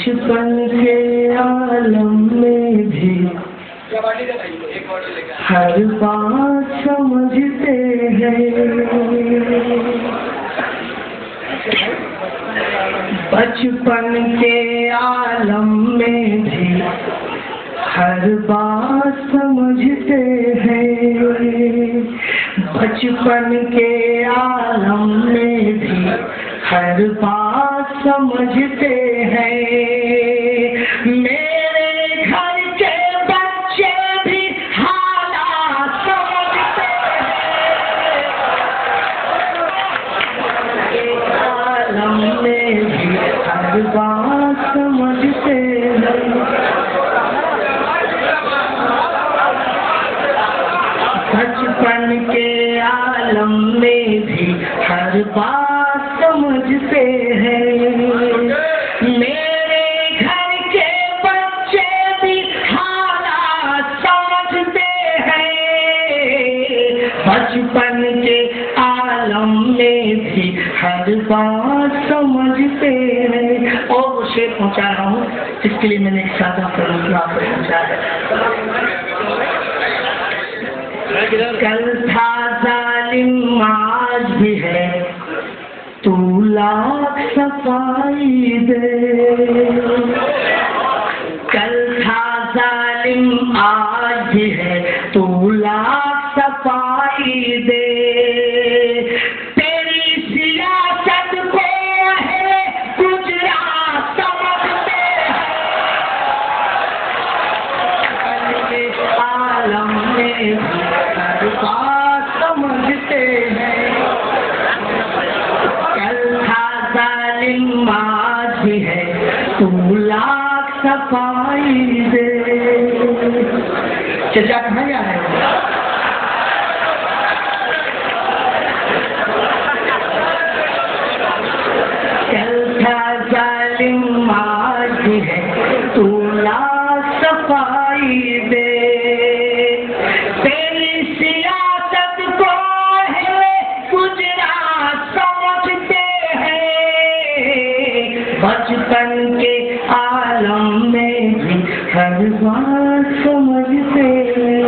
बचपन के आलम में भी हर बात समझते हैं। बचपन के आलम में भी हर बात समझते हैं। बचपन के आलम में भी हर बात समझते हैं। मेरे घर के बच्चे भी हालात समझते हैं। आलम में भी हर बात समझते हैं। बचपन के आलम में भी हर बात समझते हैं। मेरे घर के बच्चे भी हालात समझते हैं। बचपन के आलम में भी हर बात समझते हैं। और वो शेर पहुंचा रहा हूँ, इसके लिए मैंने एक सादा प्रश्न आपको पहुंचा है। कल था जालिम आज भी है, तू लाख सफाई दे। कल था जालिम आज भी है, तू लाख सफाई दे। तेरी सियासत को है गुजरात समझते हैं। आलम में हर बात समझते हैं। कल था जालिम आज भी है, तू लाख सफाई दे। चचा कहाँ जा रहे हो? कल था जालिम आज भी है, तू लाख सफाई दे। बचपन के आलम में भी हर बात समझते हैं।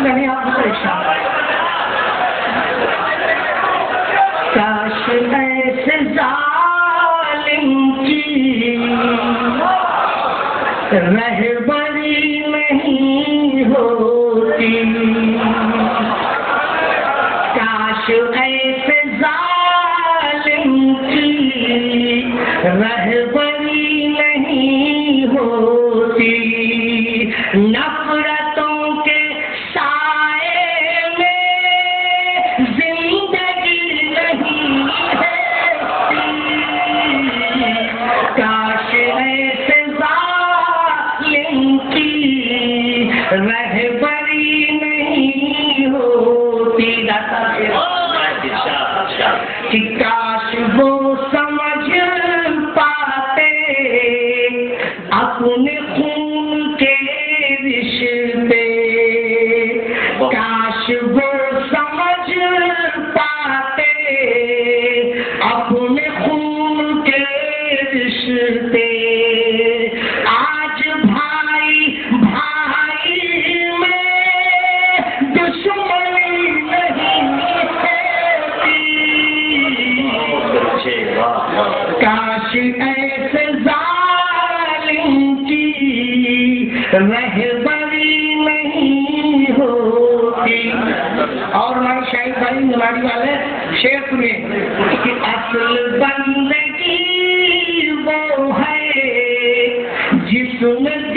मैं आप परेशान। काश ऐसे जालिम की रहबरी नहीं होती। काश ऐसे जालिम की रहबरी नहीं होती। नफरतों के साए में जिंदगी नहीं है। काश ऐसे जालिम की रहबरी नहीं होती। कि काश वो समझ पाते अपने खून के रिश्ते। काश वो समझ पाते अपने खून के रिश्ते। आज भाई भाई में दुश्मनी नहीं है। काश ऐसे जालिम की रहबरी नहीं होती। और हमारे शाहिद भाई निवाड़ी वाले शेर सुनिए कि असल बंदगी वो है जिसमें